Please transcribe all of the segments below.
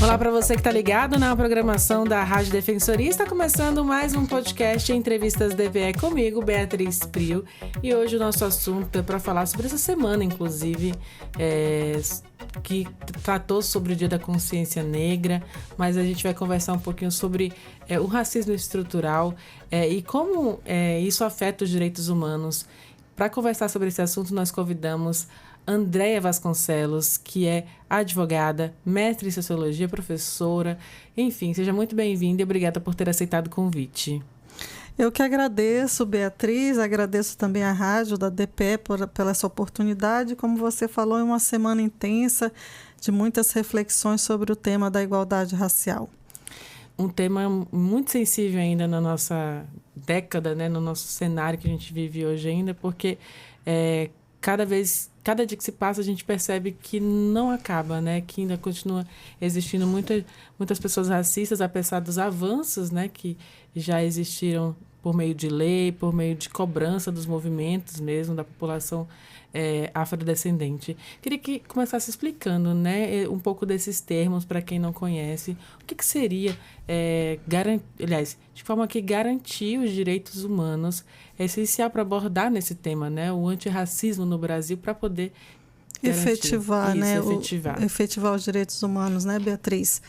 Olá para você que está ligado na programação da Rádio Defensoria. Está começando mais um podcast Entrevistas DVE comigo, Beatriz Prio. E hoje o nosso assunto é para falar sobre essa semana, inclusive, que tratou sobre o Dia da Consciência Negra, mas a gente vai conversar um pouquinho sobre o racismo estrutural e como isso afeta os direitos humanos. Para conversar sobre esse assunto, nós convidamos Andréia Vasconcelos, que é advogada, mestre em sociologia, professora, enfim, seja muito bem-vinda e obrigada por ter aceitado o convite. Eu que agradeço, Beatriz, agradeço também à rádio da DPE pela essa oportunidade. Como você falou, é uma semana intensa de muitas reflexões sobre o tema da igualdade racial. Um tema muito sensível ainda na nossa década, né, no nosso cenário que a gente vive hoje ainda, porque cada dia que se passa, a gente percebe que não acaba, né? Que ainda continua existindo muitas pessoas racistas, apesar dos avanços, né? Que já existiram por meio de lei, por meio de cobrança dos movimentos mesmo, da população afrodescendente. Queria que começasse explicando, né? Um pouco desses termos, para quem não conhece. O que seria, de forma que garantir os direitos humanos é essencial para abordar nesse tema, né? O antirracismo no Brasil, para poder efetivar os direitos humanos, né, Beatriz?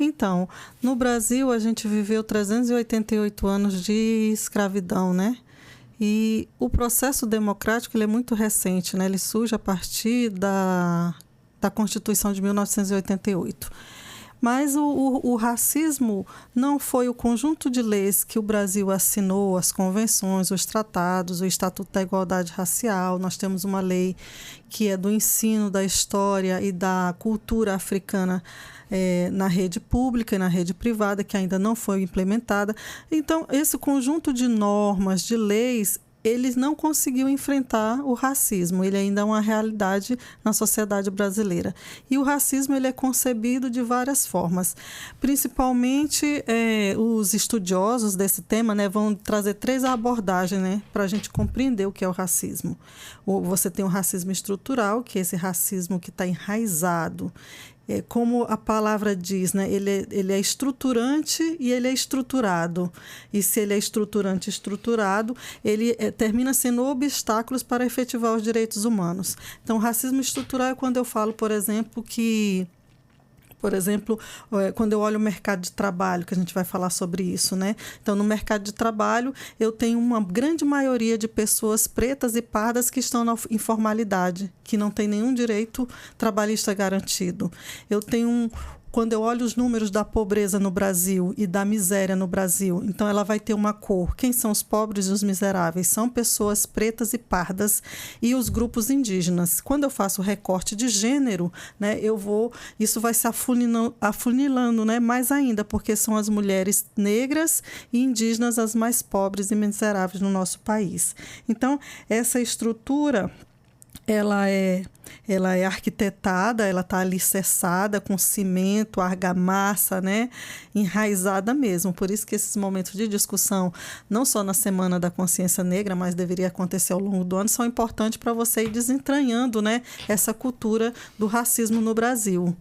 Então, no Brasil, a gente viveu 388 anos de escravidão, né? E o processo democrático ele é muito recente, né? Ele surge a partir da Constituição de 1988. Mas o racismo não foi o conjunto de leis que o Brasil assinou, as convenções, os tratados, o Estatuto da Igualdade Racial. Nós temos uma lei que é do ensino da história e da cultura africana na rede pública e na rede privada, que ainda não foi implementada. Então, esse conjunto de normas, de leis, eles não conseguiu enfrentar o racismo. Ele ainda é uma realidade na sociedade brasileira. E o racismo ele é concebido de várias formas. Principalmente, os estudiosos desse tema, né, vão trazer 3 abordagens, né, para a gente compreender o que é o racismo. Você tem o racismo estrutural, que é esse racismo que está enraizado. Como a palavra diz, né? Ele é estruturante e ele é estruturado. E se ele é estruturante e estruturado, ele termina sendo obstáculos para efetivar os direitos humanos. Então, o racismo estrutural é quando eu falo, por exemplo, quando eu olho o mercado de trabalho, que a gente vai falar sobre isso, né? Então, no mercado de trabalho, eu tenho uma grande maioria de pessoas pretas e pardas que estão na informalidade, que não tem nenhum direito trabalhista garantido. Quando eu olho os números da pobreza no Brasil e da miséria no Brasil, então ela vai ter uma cor. Quem são os pobres e os miseráveis? São pessoas pretas e pardas e os grupos indígenas. Quando eu faço o recorte de gênero, né, isso vai se afunilando, né, mais ainda, porque são as mulheres negras e indígenas as mais pobres e miseráveis no nosso país. Então, essa estrutura ela é arquitetada, ela está alicerçada com cimento, argamassa, né? Enraizada mesmo. Por isso que esses momentos de discussão, não só na Semana da Consciência Negra, mas deveria acontecer ao longo do ano, são importantes para você ir desentranhando, né, essa cultura do racismo no Brasil.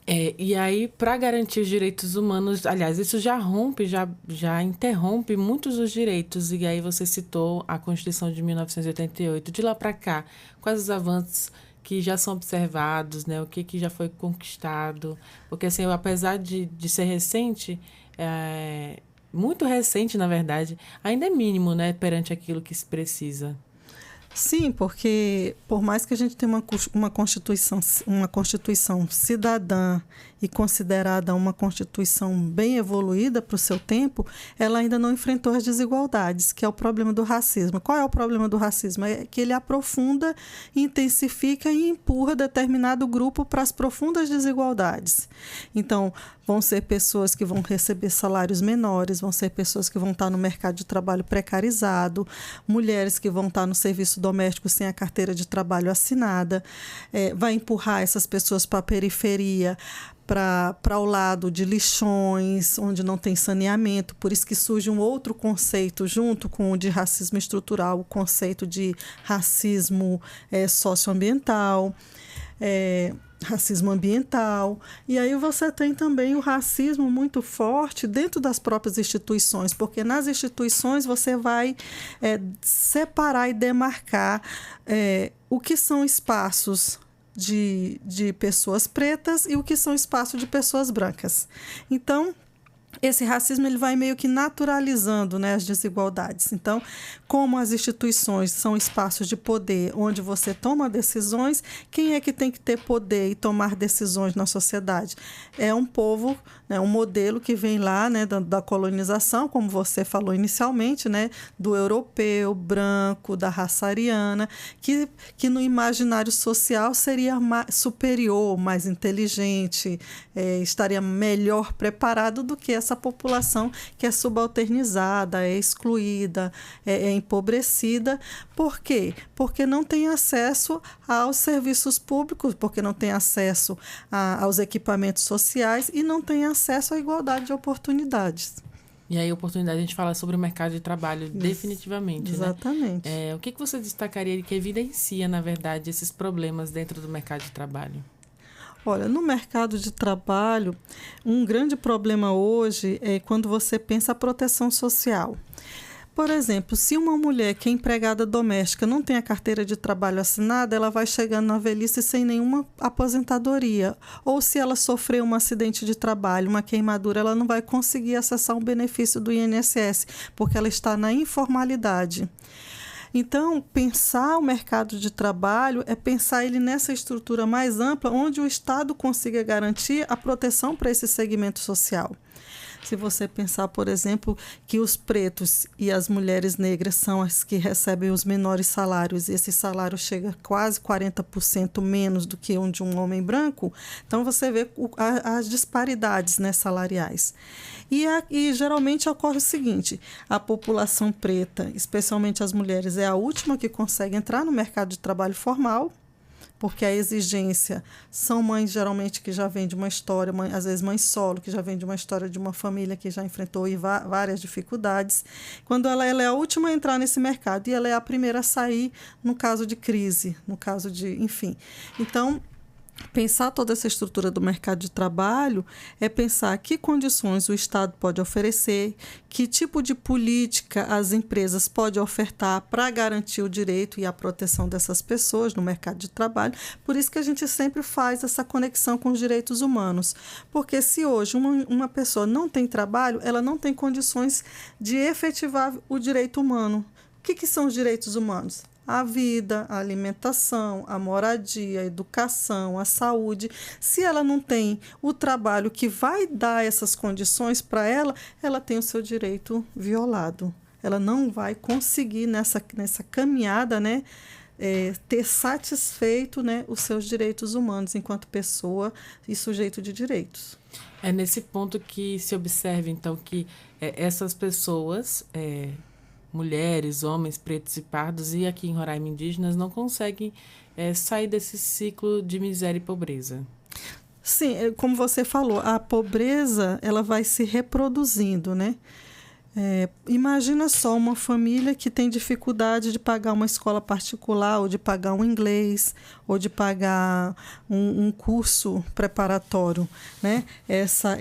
E aí, para garantir os direitos humanos, aliás, isso já interrompe muitos dos direitos. E aí você citou a Constituição de 1988. De lá para cá, quais os avanços que já são observados, né? O que já foi conquistado? Porque, assim, apesar de ser recente, muito recente, na verdade, ainda é mínimo, né, perante aquilo que se precisa. Sim, porque por mais que a gente tenha uma Constituição cidadã e considerada uma Constituição bem evoluída para o seu tempo, ela ainda não enfrentou as desigualdades, que é o problema do racismo. Qual é o problema do racismo? É que ele aprofunda, intensifica e empurra determinado grupo para as profundas desigualdades. Então, vão ser pessoas que vão receber salários menores, vão ser pessoas que vão estar no mercado de trabalho precarizado, mulheres que vão estar no serviço doméstico sem a carteira de trabalho assinada, vai empurrar essas pessoas para a periferia, para o lado de lixões, onde não tem saneamento. Por isso que surge um outro conceito, junto com o de racismo estrutural, o conceito de racismo socioambiental. racismo ambiental. E aí você tem também o racismo muito forte dentro das próprias instituições, porque nas instituições você vai separar e demarcar o que são espaços de pessoas pretas e o que são espaços de pessoas brancas. Então, esse racismo ele vai meio que naturalizando, né, as desigualdades. Então, como as instituições são espaços de poder onde você toma decisões, quem é que tem que ter poder e tomar decisões na sociedade? É um povo, né, um modelo que vem lá, né, da colonização, como você falou inicialmente, né, do europeu, branco, da raça ariana, que no imaginário social seria superior, mais inteligente, estaria melhor preparado do que essa população que é subalternizada, é excluída, é empobrecida. Por quê? Porque não tem acesso aos serviços públicos, porque não tem acesso aos equipamentos sociais e não tem acesso à igualdade de oportunidades. E aí, oportunidade, a gente fala sobre o mercado de trabalho, definitivamente, exatamente. Né? O que você destacaria que evidencia, na verdade, esses problemas dentro do mercado de trabalho? Olha, no mercado de trabalho, um grande problema hoje é quando você pensa a proteção social. Por exemplo, se uma mulher que é empregada doméstica não tem a carteira de trabalho assinada, ela vai chegando na velhice sem nenhuma aposentadoria. Ou se ela sofrer um acidente de trabalho, uma queimadura, ela não vai conseguir acessar um benefício do INSS, porque ela está na informalidade. Então, pensar o mercado de trabalho é pensar ele nessa estrutura mais ampla, onde o Estado consiga garantir a proteção para esse segmento social. Se você pensar, por exemplo, que os pretos e as mulheres negras são as que recebem os menores salários, e esse salário chega a quase 40% menos do que o de um homem branco, então você vê as disparidades, né, salariais. E geralmente ocorre o seguinte: a população preta, especialmente as mulheres, é a última que consegue entrar no mercado de trabalho formal, porque a exigência são mães geralmente que já vêm de uma história, às vezes mãe solo, que já vem de uma história de uma família que já enfrentou várias dificuldades. Quando ela é a última a entrar nesse mercado e ela é a primeira a sair no caso de crise, no caso de, enfim. Então, pensar toda essa estrutura do mercado de trabalho é pensar que condições o Estado pode oferecer, que tipo de política as empresas podem ofertar para garantir o direito e a proteção dessas pessoas no mercado de trabalho. Por isso que a gente sempre faz essa conexão com os direitos humanos. Porque se hoje uma pessoa não tem trabalho, ela não tem condições de efetivar o direito humano. O que são os direitos humanos? A vida, a alimentação, a moradia, a educação, a saúde. Se ela não tem o trabalho que vai dar essas condições para ela, ela tem o seu direito violado. Ela não vai conseguir nessa caminhada, né, ter satisfeito, né, os seus direitos humanos enquanto pessoa e sujeito de direitos. É nesse ponto que se observa, então, que essas pessoas... mulheres, homens, pretos e pardos, e aqui em Roraima indígenas, não conseguem sair desse ciclo de miséria e pobreza. Sim, como você falou, a pobreza ela vai se reproduzindo, né? Imagina só uma família que tem dificuldade de pagar uma escola particular, ou de pagar um inglês, ou de pagar um curso preparatório, né? Essa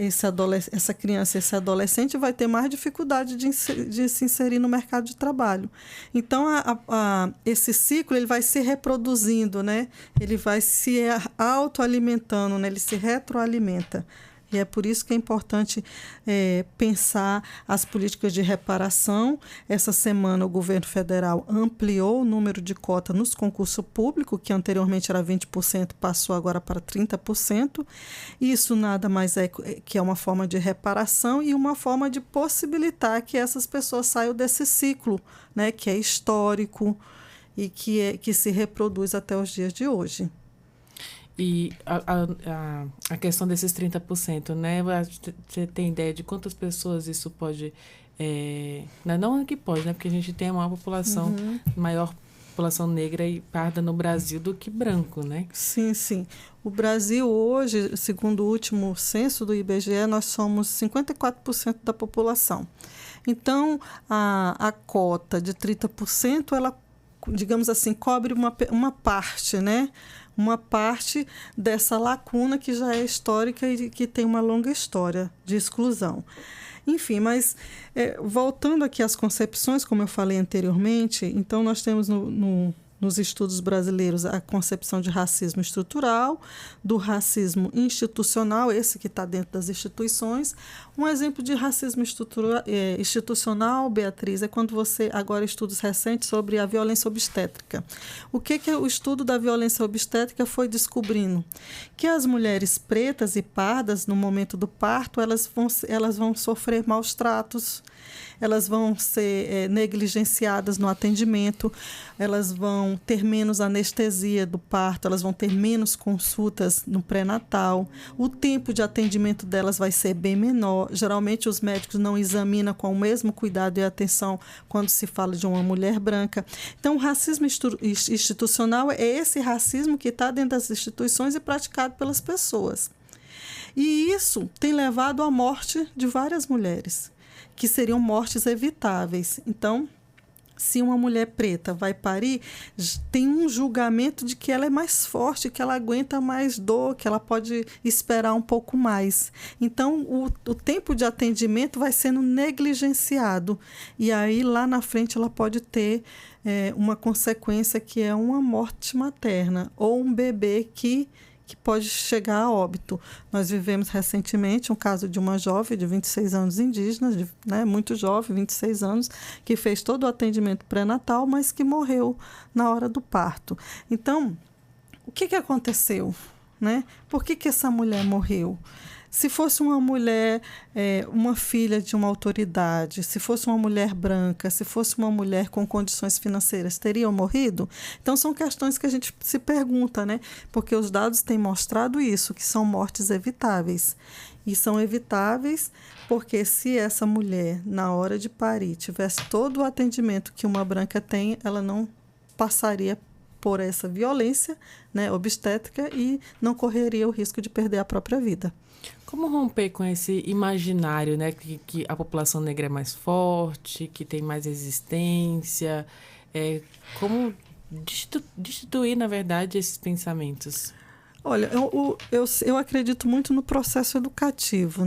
criança, esse adolescente vai ter mais dificuldade de se inserir no mercado de trabalho. Então, esse ciclo ele vai se reproduzindo, né? Ele vai se autoalimentando, né? Ele se retroalimenta. E é por isso que é importante pensar as políticas de reparação. Essa semana o governo federal ampliou o número de cota nos concursos públicos, que anteriormente era 20%, passou agora para 30%. Isso nada mais é que é uma forma de reparação e uma forma de possibilitar que essas pessoas saiam desse ciclo, né, que é histórico e que se reproduz até os dias de hoje. E a questão desses 30%, né? Você tem ideia de quantas pessoas isso pode... não é que pode, né? Porque a gente tem uma população, maior população negra e parda no Brasil do que branco, né? Sim, sim. O Brasil hoje, segundo o último censo do IBGE, nós somos 54% da população. Então, a cota de 30%, ela, digamos assim, cobre uma parte, né? uma parte dessa lacuna que já é histórica e que tem uma longa história de exclusão. Enfim, mas voltando aqui às concepções, como eu falei anteriormente, então nós temos nos estudos brasileiros a concepção de racismo estrutural, do racismo institucional, esse que está dentro das instituições. Um exemplo de racismo institucional, Beatriz, é quando você, agora estudos recentes sobre a violência obstétrica. O que o estudo da violência obstétrica foi descobrindo? Que as mulheres pretas e pardas, no momento do parto, elas vão sofrer maus tratos, elas vão ser negligenciadas no atendimento, elas vão ter menos anestesia do parto, elas vão ter menos consultas no pré-natal, o tempo de atendimento delas vai ser bem menor. Geralmente os médicos não examinam com o mesmo cuidado e atenção quando se fala de uma mulher branca. Então, o racismo institucional é esse racismo que está dentro das instituições e praticado pelas pessoas. E isso tem levado à morte de várias mulheres, que seriam mortes evitáveis. Então, se uma mulher preta vai parir, tem um julgamento de que ela é mais forte, que ela aguenta mais dor, que ela pode esperar um pouco mais. Então, o tempo de atendimento vai sendo negligenciado. E aí, lá na frente, ela pode ter uma consequência que é uma morte materna ou um bebê que pode chegar a óbito. Nós vivemos recentemente um caso de uma jovem de 26 anos indígena, muito jovem, 26 anos, que fez todo o atendimento pré-natal, mas que morreu na hora do parto. Então, o que aconteceu? Por que essa mulher morreu? Se fosse uma mulher, uma filha de uma autoridade, se fosse uma mulher branca, se fosse uma mulher com condições financeiras, teriam morrido? Então, são questões que a gente se pergunta, porque os dados têm mostrado isso, que são mortes evitáveis. E são evitáveis porque se essa mulher, na hora de parir, tivesse todo o atendimento que uma branca tem, ela não passaria por essa violência obstétrica e não correria o risco de perder a própria vida. Como romper com esse imaginário, que a população negra é mais forte, que tem mais resistência? Como destituir, na verdade, esses pensamentos? Olha, eu acredito muito no processo educativo,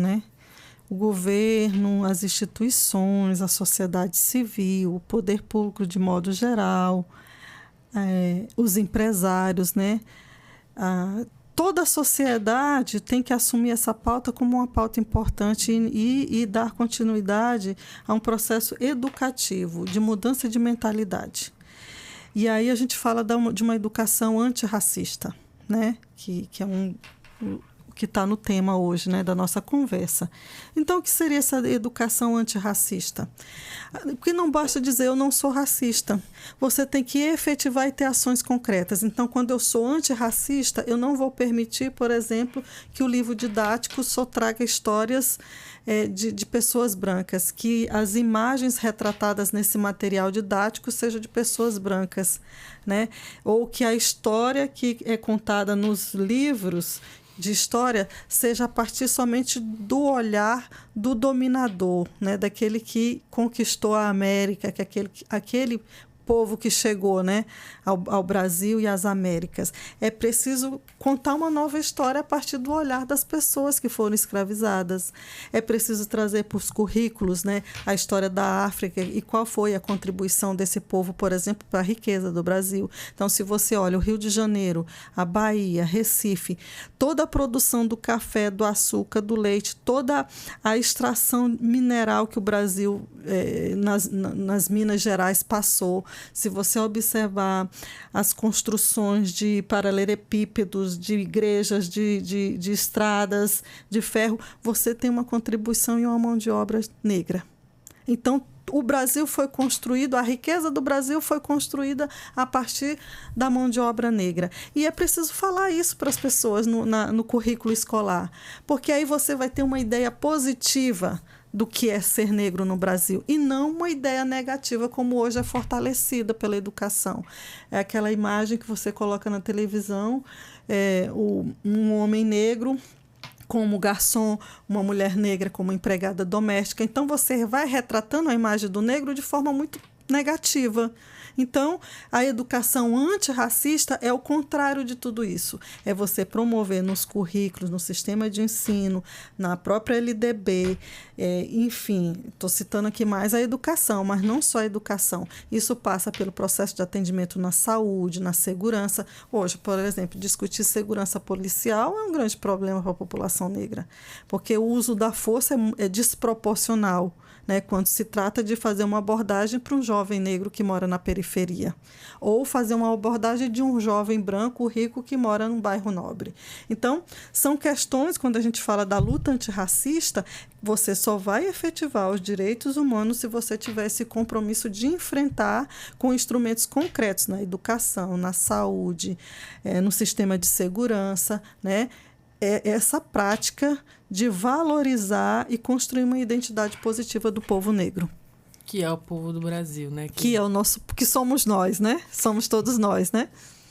O governo, as instituições, a sociedade civil, o poder público de modo geral, os empresários, toda a sociedade tem que assumir essa pauta como uma pauta importante e dar continuidade a um processo educativo, de mudança de mentalidade. E aí a gente fala de uma educação antirracista, que é que está no tema hoje, da nossa conversa. Então, o que seria essa educação antirracista? Porque não basta dizer eu não sou racista. Você tem que efetivar e ter ações concretas. Então, quando eu sou antirracista, eu não vou permitir, por exemplo, que o livro didático só traga histórias de pessoas brancas, que as imagens retratadas nesse material didático sejam de pessoas brancas, ou que a história que é contada nos livros de história seja a partir somente do olhar do dominador, daquele que conquistou a América, que aquele povo que chegou ao Brasil e às Américas. É preciso contar uma nova história a partir do olhar das pessoas que foram escravizadas. É preciso trazer para os currículos a história da África e qual foi a contribuição desse povo, por exemplo, para a riqueza do Brasil. Então, se você olha o Rio de Janeiro, a Bahia, Recife, toda a produção do café, do açúcar, do leite, toda a extração mineral que o Brasil, nas Minas Gerais, passou. Se você observar as construções de paralelepípedos, de igrejas, de estradas, de ferro, você tem uma contribuição e uma mão de obra negra. Então, o Brasil foi construído, a riqueza do Brasil foi construída a partir da mão de obra negra. E é preciso falar isso para as pessoas no currículo escolar, porque aí você vai ter uma ideia positiva do que é ser negro no Brasil, e não uma ideia negativa como hoje é fortalecida pela educação. É aquela imagem que você coloca na televisão, um homem negro como garçom, uma mulher negra como empregada doméstica. Então, você vai retratando a imagem do negro de forma muito negativa. Então, a educação antirracista é o contrário de tudo isso. É você promover nos currículos, no sistema de ensino, na própria LDB, enfim, estou citando aqui mais a educação, mas não só a educação. Isso passa pelo processo de atendimento na saúde, na segurança. Hoje, por exemplo, discutir segurança policial é um grande problema para a população negra, porque o uso da força é desproporcional, né, quando se trata de fazer uma abordagem para um jovem negro que mora na periferia, ou fazer uma abordagem de um jovem branco rico que mora num bairro nobre. Então, são questões, quando a gente fala da luta antirracista, você só vai efetivar os direitos humanos se você tiver esse compromisso de enfrentar com instrumentos concretos na educação, na saúde, no sistema de segurança, né? Essa prática de valorizar e construir uma identidade positiva do povo negro. Que é o povo do Brasil, né? Que é o nosso, que somos nós, né? Somos todos nós, né?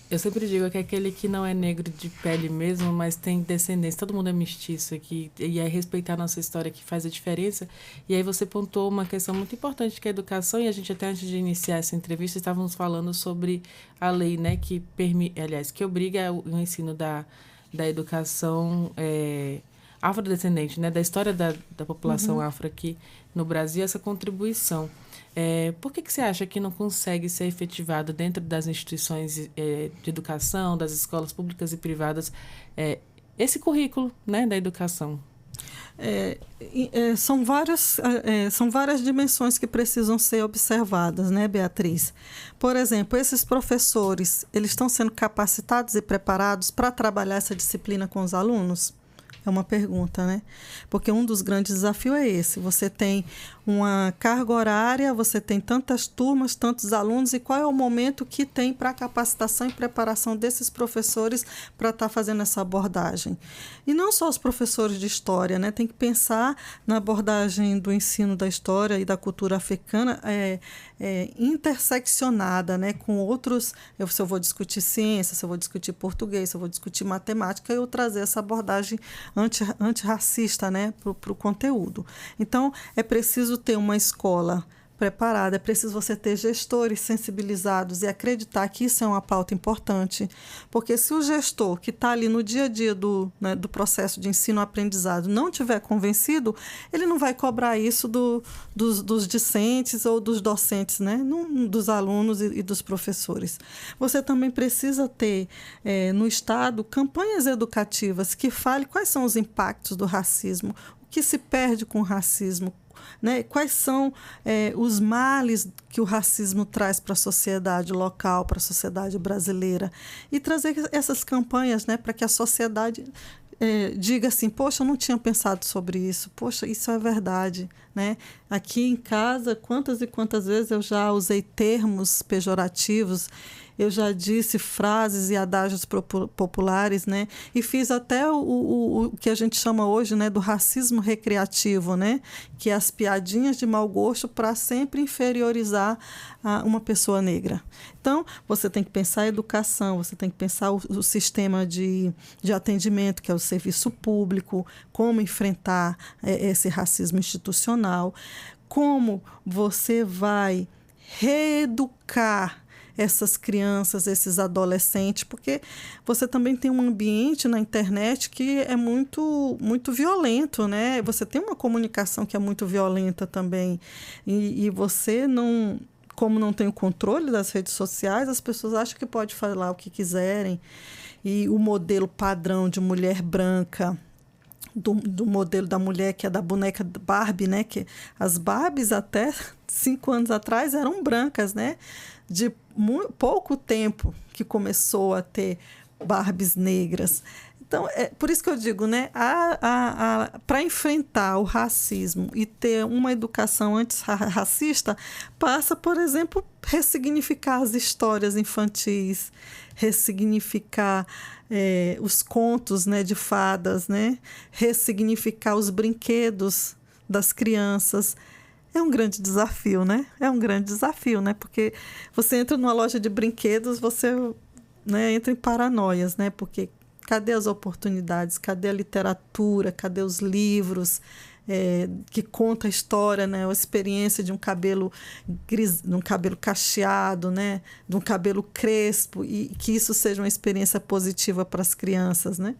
Eu sempre digo que é aquele que não é negro de pele mesmo, mas tem descendência. Todo mundo é mestiço aqui. E é respeitar a nossa história que faz a diferença. E aí você pontuou uma questão muito importante, que é a educação. E a gente até antes de iniciar essa entrevista, estávamos falando sobre a lei, né? Que obriga o ensino da educação afrodescendente, né? Da história da população afro aqui no Brasil, essa contribuição. Por que você acha que não consegue ser efetivado dentro das instituições de educação, das escolas públicas e privadas, esse currículo, né, da educação? São várias dimensões que precisam ser observadas, né, Beatriz? Por exemplo, esses professores, eles estão sendo capacitados e preparados para trabalhar essa disciplina com os alunos? É uma pergunta, né? Porque um dos grandes desafios é esse. Você tem uma carga horária, você tem tantas turmas, tantos alunos, e qual é o momento que tem para a capacitação e preparação desses professores para estar fazendo essa abordagem? E não só os professores de história, né? Tem que pensar na abordagem do ensino da história e da cultura africana interseccionada, né? Com outros... Se eu vou discutir ciência, se eu vou discutir português, se eu vou discutir matemática, eu trazer essa abordagem antirracista, né, para o conteúdo. Então, é preciso ter uma escola preparada, é preciso você ter gestores sensibilizados e acreditar que isso é uma pauta importante, porque se o gestor que está ali no dia a dia do processo de ensino-aprendizado não estiver convencido, ele não vai cobrar isso dos discentes ou dos docentes, né? Dos alunos e dos professores. Você também precisa ter no Estado campanhas educativas que falem quais são os impactos do racismo, o que se perde com o racismo, né? Quais são os males que o racismo traz para a sociedade local, para a sociedade brasileira, e trazer essas campanhas, né, para que a sociedade diga assim, poxa, eu não tinha pensado sobre isso, poxa, isso é verdade, né? Aqui em casa, quantas e quantas vezes eu já usei termos pejorativos, eu já disse frases e adágios populares, né? E fiz até o que a gente chama hoje, né, do racismo recreativo, né? Que é as piadinhas de mau gosto para sempre inferiorizar uma pessoa negra. Então, você tem que pensar a educação, você tem que pensar o sistema de atendimento, que é o serviço público, como enfrentar esse racismo institucional, como você vai reeducar essas crianças, esses adolescentes, porque você também tem um ambiente na internet que é muito, muito violento, né? Você tem uma comunicação que é muito violenta também, e você não... Como não tem o controle das redes sociais, as pessoas acham que pode falar o que quiserem. E o modelo padrão de mulher branca, do modelo da mulher que é da boneca Barbie, né? Que as Barbies até 5 anos atrás eram brancas, né? De pouco tempo que começou a ter Barbies negras. Então, é por isso que eu digo, né, para enfrentar o racismo e ter uma educação antirracista, passa, por exemplo, ressignificar as histórias infantis, ressignificar os contos, né, de fadas, né, ressignificar os brinquedos das crianças. É um grande desafio, né? É um grande desafio, né? Porque você entra numa loja de brinquedos, você, né, entra em paranoias, né? Porque cadê as oportunidades? Cadê a literatura? Cadê os livros? que conta a história, né? A experiência de um cabelo de um cabelo cacheado, né? De um cabelo crespo, e que isso seja uma experiência positiva para as crianças, né?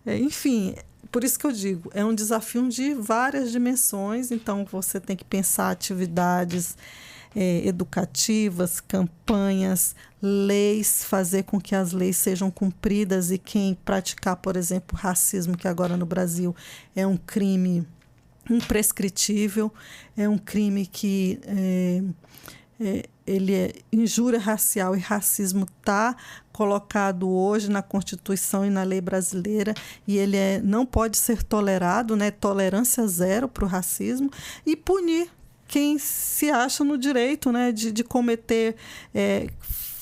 Enfim, por isso que eu digo, é um desafio de várias dimensões, então você tem que pensar atividades educativas, campanhas, leis, fazer com que as leis sejam cumpridas, e quem praticar, por exemplo, racismo, que agora no Brasil é um crime imprescritível, é um crime que ele é injúria racial, e racismo está colocado hoje na Constituição e na lei brasileira, e ele não pode ser tolerado, né? Tolerância zero para o racismo, e punir quem se acha no direito, né, de cometer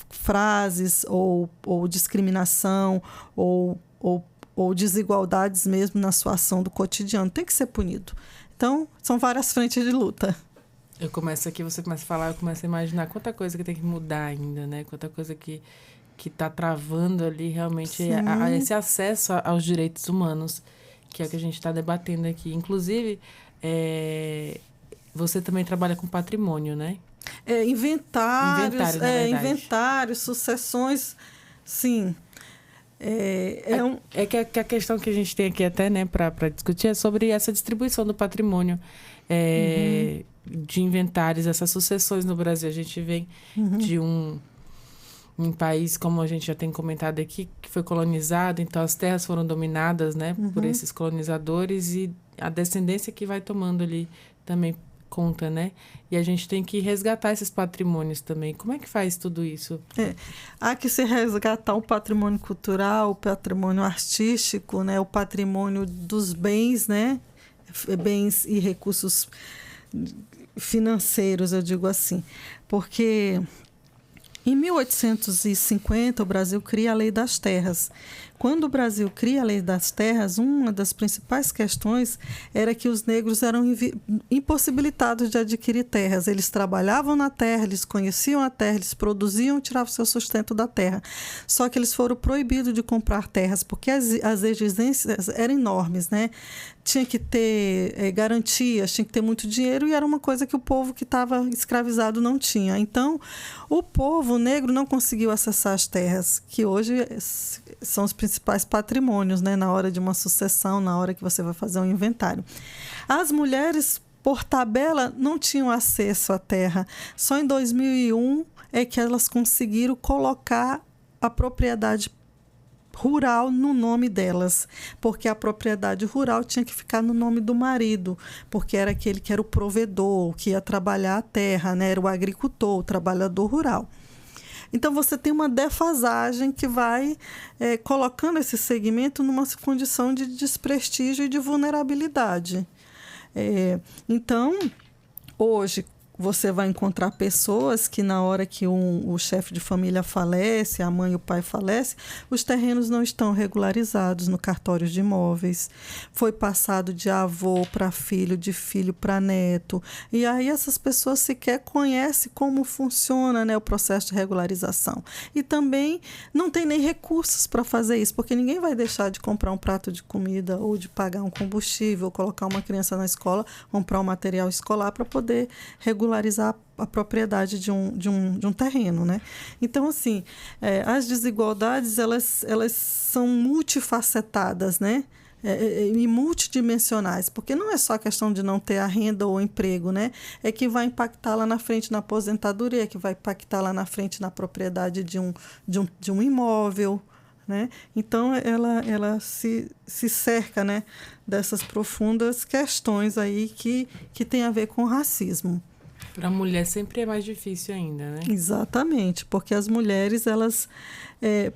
frases ou discriminação ou desigualdades mesmo na sua ação do cotidiano. Tem que ser punido. Então, são várias frentes de luta. Eu começo aqui, você começa a falar, eu começo a imaginar quanta coisa que tem que mudar ainda, né? Quanta coisa que está travando ali realmente esse acesso aos direitos humanos, que é o que a gente está debatendo aqui. Inclusive, você também trabalha com patrimônio, né? Inventários, sucessões, sim. Que a questão que a gente tem aqui até, né, para discutir é sobre essa distribuição do patrimônio de inventários, essas sucessões no Brasil. A gente vem de um país, como a gente já tem comentado aqui, que foi colonizado, então as terras foram dominadas, né, por esses colonizadores, e a descendência que vai tomando ali também conta, né? E a gente tem que resgatar esses patrimônios também. Como é que faz tudo isso? Há que se resgatar o patrimônio cultural, o patrimônio artístico, né? O patrimônio dos bens, né? Bens e recursos financeiros, eu digo assim. Porque em 1850 o Brasil cria a Lei das Terras. Quando o Brasil cria a Lei das Terras, uma das principais questões era que os negros eram impossibilitados de adquirir terras. Eles trabalhavam na terra, eles conheciam a terra, eles produziam e tiravam seu sustento da terra. Só que eles foram proibidos de comprar terras, porque as exigências eram enormes, né? Tinha que ter garantias, tinha que ter muito dinheiro, e era uma coisa que o povo que estava escravizado não tinha. Então, o povo negro não conseguiu acessar as terras, que hoje são os principais patrimônios, né? Na hora de uma sucessão, na hora que você vai fazer um inventário. As mulheres, por tabela, não tinham acesso à terra. Só em 2001 é que elas conseguiram colocar a propriedade rural no nome delas, porque a propriedade rural tinha que ficar no nome do marido, porque era aquele que era o provedor, que ia trabalhar a terra, né? Era o agricultor, o trabalhador rural. Então, você tem uma defasagem que vai colocando esse segmento numa condição de desprestígio e de vulnerabilidade. Então, hoje, você vai encontrar pessoas que, na hora que o chefe de família falece, a mãe e o pai falecem, os terrenos não estão regularizados no cartório de imóveis. Foi passado de avô para filho, de filho para neto. E aí essas pessoas sequer conhecem como funciona, né, o processo de regularização. E também não tem nem recursos para fazer isso, porque ninguém vai deixar de comprar um prato de comida, ou de pagar um combustível, ou colocar uma criança na escola, comprar um material escolar para poder regularizar a propriedade de um terreno, né? Então, assim, as desigualdades, elas são multifacetadas, né? E multidimensionais, porque não é só a questão de não ter a renda ou o emprego, né? É que vai impactar lá na frente na aposentadoria, que vai impactar lá na frente na propriedade de um imóvel, né? Então, ela se cerca, né, dessas profundas questões aí que tem a ver com o racismo. Para a mulher sempre é mais difícil ainda, né? Exatamente, porque as mulheres, elas...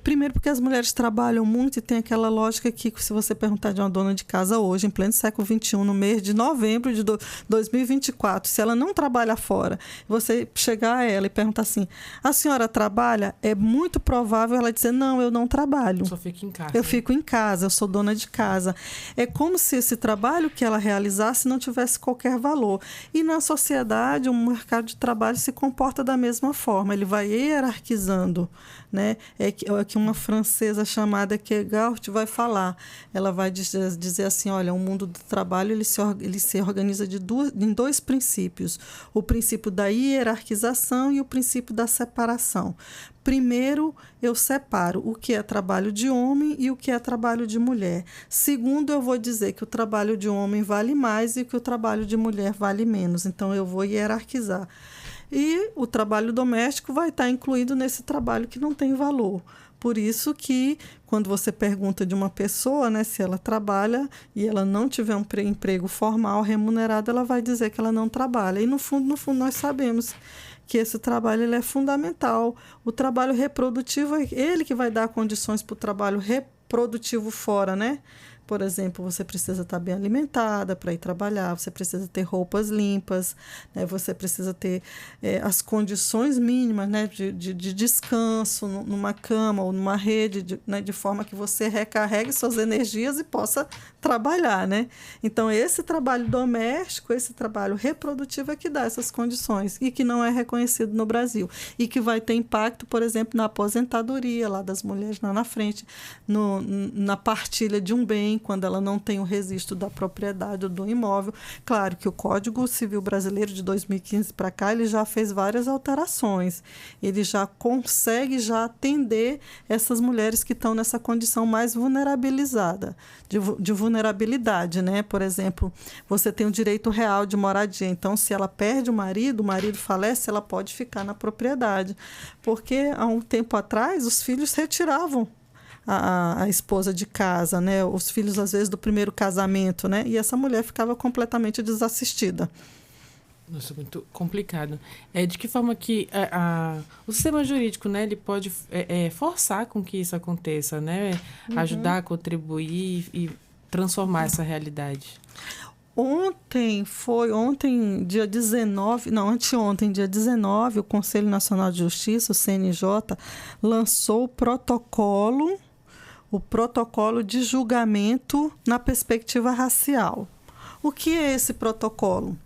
primeiro porque as mulheres trabalham muito, e tem aquela lógica que, se você perguntar de uma dona de casa hoje, em pleno século XXI, no mês de novembro de 2024, se ela não trabalha fora, você chegar a ela e perguntar assim, a senhora trabalha? É muito provável ela dizer, não, eu não trabalho. Só fico em casa. Eu fico em casa, eu sou dona de casa. É como se esse trabalho que ela realizasse não tivesse qualquer valor. E na sociedade, mercado de trabalho se comporta da mesma forma, ele vai hierarquizando, né? É que uma francesa chamada Kegaut vai falar, ela vai dizer assim, olha, o mundo do trabalho ele se organiza em dois princípios, o princípio da hierarquização e o princípio da separação. Primeiro, eu separo o que é trabalho de homem e o que é trabalho de mulher. Segundo, eu vou dizer que o trabalho de homem vale mais e que o trabalho de mulher vale menos. Então, eu vou hierarquizar. E o trabalho doméstico vai estar incluído nesse trabalho que não tem valor. Por isso que, quando você pergunta de uma pessoa, né, se ela trabalha e ela não tiver um emprego formal, remunerado, ela vai dizer que ela não trabalha. E, no fundo, nós sabemos que esse trabalho ele é fundamental. O trabalho reprodutivo é ele que vai dar condições para o trabalho reprodutivo fora, né? Por exemplo, você precisa estar bem alimentada para ir trabalhar, você precisa ter roupas limpas, né? Você precisa ter as condições mínimas, né? de descanso numa cama ou numa rede, né? De forma que você recarregue suas energias e possa trabalhar, né? Então, esse trabalho doméstico, esse trabalho reprodutivo é que dá essas condições e que não é reconhecido no Brasil e que vai ter impacto, por exemplo, na aposentadoria lá das mulheres lá na frente, na partilha de um bem, quando ela não tem o registro da propriedade ou do imóvel. Claro que o Código Civil Brasileiro de 2015 para cá, ele já fez várias alterações. Ele já consegue atender essas mulheres que estão nessa condição mais vulnerabilizada, de vulnerabilidade, né? Por exemplo, você tem o direito real de moradia. Então, se ela perde o marido falece, ela pode ficar na propriedade. Porque, há um tempo atrás, os filhos retiravam a esposa de casa, né? Os filhos, às vezes, do primeiro casamento, né? E essa mulher ficava completamente desassistida. Nossa, muito complicado. De que forma que o sistema jurídico, né, ele pode forçar com que isso aconteça, né? Ajudar a contribuir e transformar essa realidade? Anteontem, dia 19, o Conselho Nacional de Justiça, o CNJ, lançou o protocolo de julgamento na perspectiva racial. O que é esse protocolo?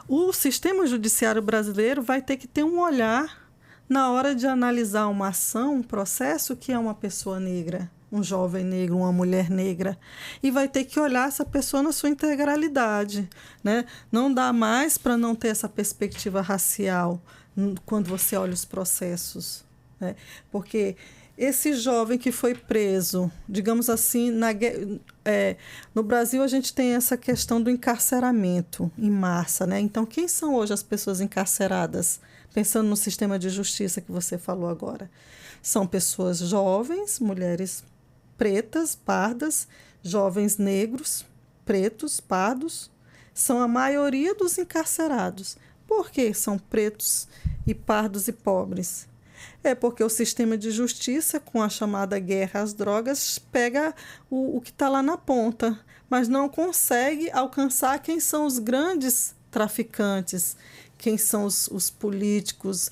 O sistema judiciário brasileiro vai ter que ter um olhar na hora de analisar uma ação, um processo que é uma pessoa negra, um jovem negro, uma mulher negra, e vai ter que olhar essa pessoa na sua integralidade, né? Não dá mais para não ter essa perspectiva racial quando você olha os processos, né? Porque esse jovem que foi preso, digamos assim, no Brasil a gente tem essa questão do encarceramento em massa, né? Então, quem são hoje as pessoas encarceradas? Pensando no sistema de justiça que você falou agora. São pessoas jovens, mulheres pretas, pardas, jovens negros, pretos, pardos. São a maioria dos encarcerados. Por que são pretos e pardos e pobres? É porque o sistema de justiça, com a chamada guerra às drogas, pega o que está lá na ponta, mas não consegue alcançar quem são os grandes traficantes, quem são os políticos,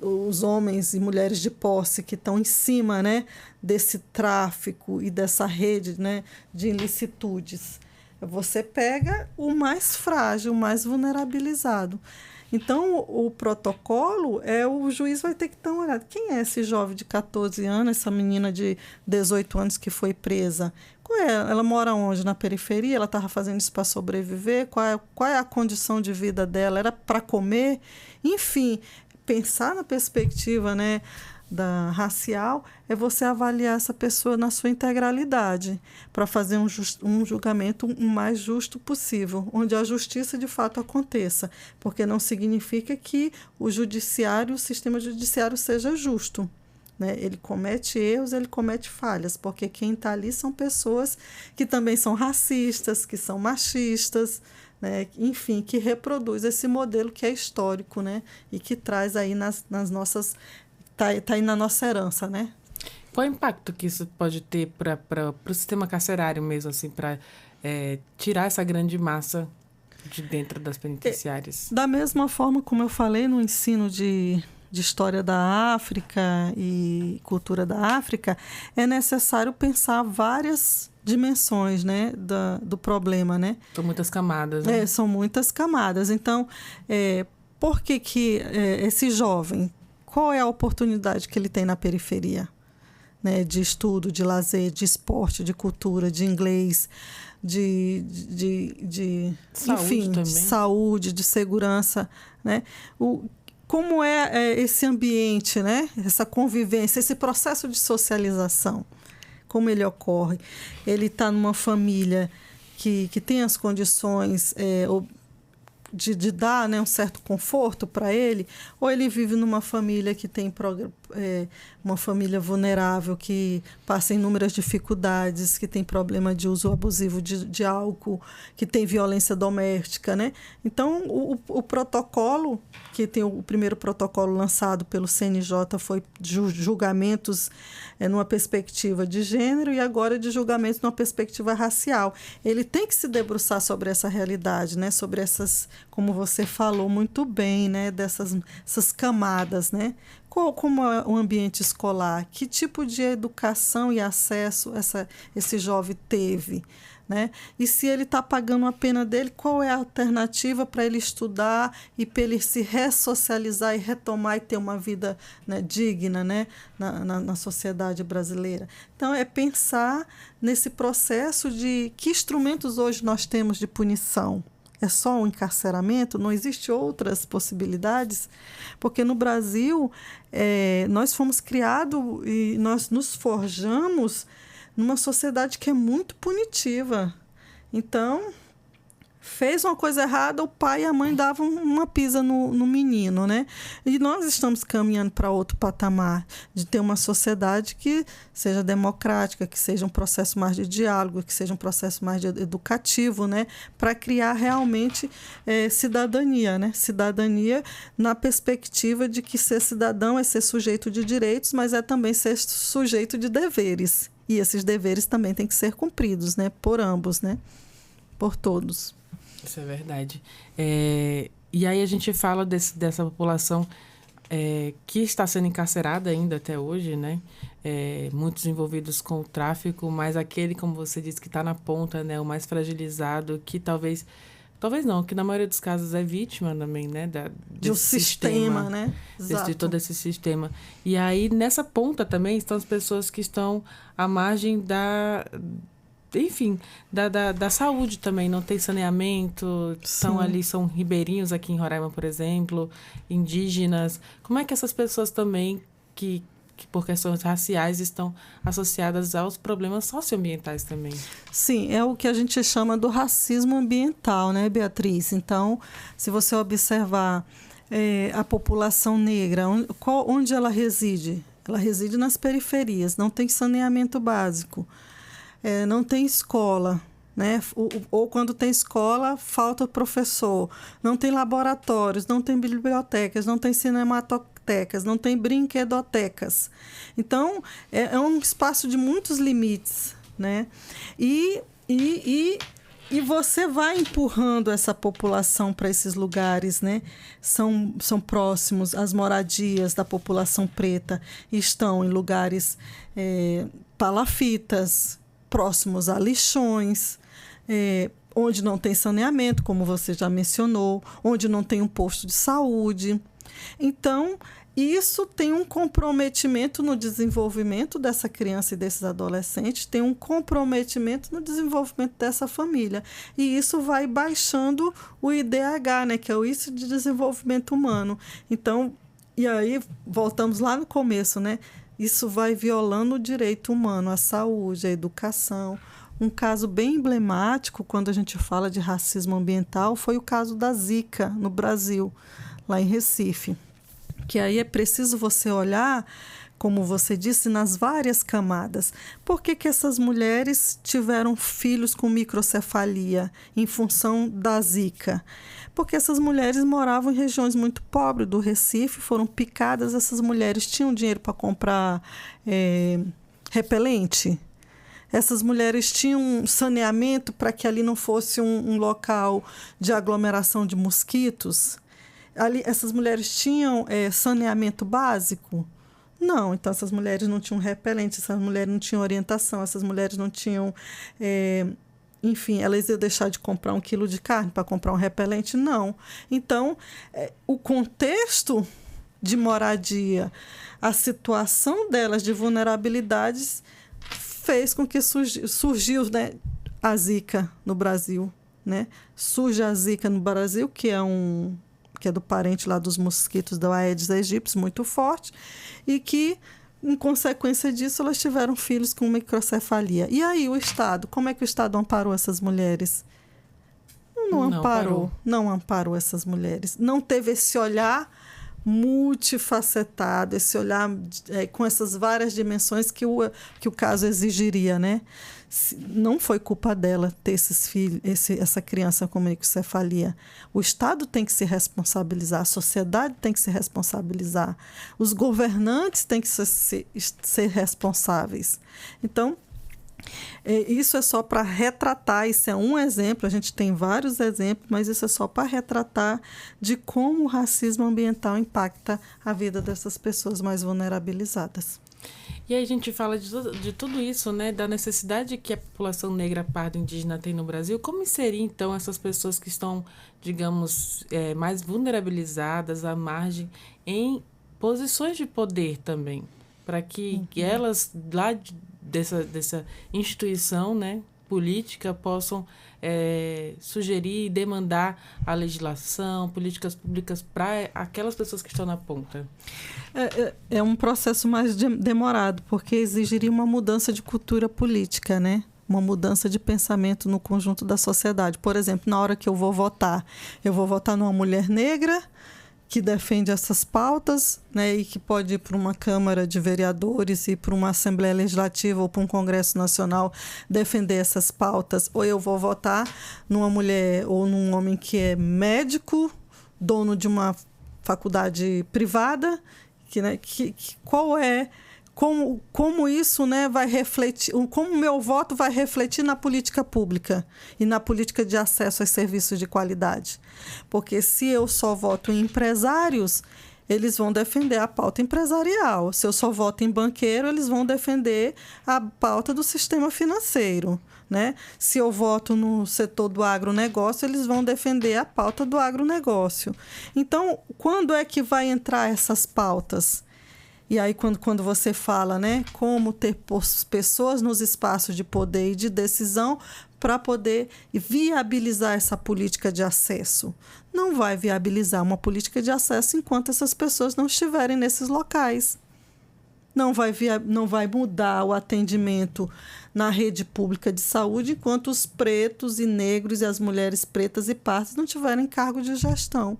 os homens e mulheres de posse que estão em cima, né, desse tráfico e dessa rede, né, de ilicitudes. Você pega o mais frágil, o mais vulnerabilizado. Então, o protocolo o juiz vai ter que dar uma olhada. Quem é esse jovem de 14 anos, essa menina de 18 anos que foi presa? Ela mora onde? Na periferia? Ela estava fazendo isso para sobreviver? Qual é a condição de vida dela? Era para comer? Enfim, pensar na perspectiva, né, da racial é você avaliar essa pessoa na sua integralidade para fazer um julgamento o mais justo possível, onde a justiça de fato aconteça, porque não significa que o sistema judiciário seja justo, né? Ele comete erros, ele comete falhas, porque quem está ali são pessoas que também são racistas, que são machistas, né? Enfim, que reproduz esse modelo que é histórico, né? E que traz aí nas nossas... Está aí na nossa herança, né? Qual o impacto que isso pode ter para o sistema carcerário mesmo, assim, para tirar essa grande massa de dentro das penitenciárias? Da mesma forma como eu falei no ensino de história da África e cultura da África, é necessário pensar várias dimensões, né, do problema, né? São muitas camadas, né? São muitas camadas. Então, por que esse jovem, qual é a oportunidade que ele tem na periferia? Né, de estudo, de lazer, de esporte, de cultura, de inglês, de saúde, enfim, também. De saúde, de segurança, né? Como é esse ambiente, né? Essa convivência, esse processo de socialização, como ele ocorre? Ele está numa família que tem as condições de dar, né, um certo conforto para ele, ou ele vive numa família que tem uma família vulnerável, que passa inúmeras dificuldades, que tem problema de uso abusivo de álcool, que tem violência doméstica, né? Então, o protocolo, que tem o primeiro protocolo lançado pelo CNJ, foi de julgamentos numa perspectiva de gênero e agora de julgamentos numa perspectiva racial. Ele tem que se debruçar sobre essa realidade, né? Sobre essas, como você falou muito bem, né? Essas camadas, né? Como é o ambiente escolar, que tipo de educação e acesso esse jovem teve, né? E se ele está pagando a pena dele, qual é a alternativa para ele estudar e para ele se ressocializar e retomar e ter uma vida, né, digna, né, na sociedade brasileira? Então, é pensar nesse processo de que instrumentos hoje nós temos de punição. É só um encarceramento? Não existe outras possibilidades? Porque no Brasil, nós fomos criados e nós nos forjamos numa sociedade que é muito punitiva. Então, fez uma coisa errada, o pai e a mãe davam uma pisa no menino, né? E nós estamos caminhando para outro patamar, de ter uma sociedade que seja democrática, que seja um processo mais de diálogo, que seja um processo mais educativo, né? Para criar realmente cidadania, né? Cidadania na perspectiva de que ser cidadão é ser sujeito de direitos, mas é também ser sujeito de deveres. E esses deveres também têm que ser cumpridos, né? Por ambos, né? Por todos. Isso é verdade. E aí a gente fala dessa população que está sendo encarcerada ainda até hoje, né? Muitos envolvidos com o tráfico, mas aquele, como você disse, que está na ponta, né? O mais fragilizado, que talvez não, que na maioria dos casos é vítima também, né? Do sistema, né? Exato. De todo esse sistema. E aí, nessa ponta também estão as pessoas que estão à margem da saúde também, não tem saneamento, estão ali, são ribeirinhos aqui em Roraima, por exemplo, indígenas. Como é que essas pessoas também, que por questões raciais, estão associadas aos problemas socioambientais também? Sim, é o que a gente chama do racismo ambiental, né, Beatriz? Então, se você observar a população negra, onde ela reside? Ela reside nas periferias, não tem saneamento básico. Não tem escola, né? Ou quando tem escola, falta professor. Não tem laboratórios, não tem bibliotecas, não tem cinematotecas, não tem brinquedotecas. Então, é um espaço de muitos limites, né? E você vai empurrando essa população para esses lugares, né? São próximos, as moradias da população preta estão em lugares palafitas, próximos a lixões, onde não tem saneamento, como você já mencionou, onde não tem um posto de saúde. Então, isso tem um comprometimento no desenvolvimento dessa criança e desses adolescentes, tem um comprometimento no desenvolvimento dessa família. E isso vai baixando o IDH, né, que é o Índice de Desenvolvimento Humano. Então, e aí, voltamos lá no começo, né? Isso vai violando o direito humano, a saúde, a educação. Um caso bem emblemático, quando a gente fala de racismo ambiental, foi o caso da Zika, no Brasil, lá em Recife. Que aí é preciso você olhar, como você disse, nas várias camadas. Por que essas mulheres tiveram filhos com microcefalia em função da Zika? Porque essas mulheres moravam em regiões muito pobres do Recife, foram picadas, essas mulheres tinham dinheiro para comprar repelente. Essas mulheres tinham saneamento para que ali não fosse um local de aglomeração de mosquitos. Ali, essas mulheres tinham saneamento básico? Não, então essas mulheres não tinham repelente, essas mulheres não tinham orientação, essas mulheres não tinham... enfim, elas iam deixar de comprar 1 quilo de carne para comprar um repelente? Não. Então, o contexto de moradia, a situação delas de vulnerabilidades fez com que surgiu, né, a Zika no Brasil. Né? Surge a Zika no Brasil, que é do parente lá dos mosquitos da Aedes aegypti, muito forte, e que, em consequência disso, elas tiveram filhos com microcefalia. E aí o Estado, como é que o Estado amparou essas mulheres? Não amparou essas mulheres. Não teve esse olhar multifacetado, esse olhar com essas várias dimensões que o caso exigiria, né? Não foi culpa dela ter esses filhos, essa criança com microcefalia. O Estado tem que se responsabilizar, a sociedade tem que se responsabilizar, os governantes têm que ser responsáveis. Então, isso é só para retratar, isso é um exemplo, a gente tem vários exemplos, mas isso é só para retratar de como o racismo ambiental impacta a vida dessas pessoas mais vulnerabilizadas. E aí a gente fala de tudo isso, né, da necessidade que a população negra, parda, indígena tem no Brasil. Como inserir, então, essas pessoas que estão, digamos, mais vulnerabilizadas, à margem, em posições de poder também, para que elas, lá dessa instituição, né, política, possam sugerir e demandar a legislação, políticas públicas para aquelas pessoas que estão na ponta? É um processo mais demorado, porque exigiria uma mudança de cultura política, né? Uma mudança de pensamento no conjunto da sociedade. Por exemplo, na hora que eu vou votar numa mulher negra que defende essas pautas, né, e que pode ir para uma Câmara de Vereadores e para uma Assembleia Legislativa ou para um Congresso Nacional defender essas pautas, ou eu vou votar numa mulher ou num homem que é médico, dono de uma faculdade privada, como isso, né, vai refletir, como o meu voto vai refletir na política pública e na política de acesso aos serviços de qualidade. Porque se eu só voto em empresários, eles vão defender a pauta empresarial. Se eu só voto em banqueiro, eles vão defender a pauta do sistema financeiro. Né? Se eu voto no setor do agronegócio, eles vão defender a pauta do agronegócio. Então, quando é que vai entrar essas pautas? E aí, quando você fala, né, como ter pessoas nos espaços de poder e de decisão para poder viabilizar essa política de acesso. Não vai viabilizar uma política de acesso enquanto essas pessoas não estiverem nesses locais. Não vai mudar o atendimento na rede pública de saúde enquanto os pretos e negros e as mulheres pretas e pardas não tiverem cargo de gestão.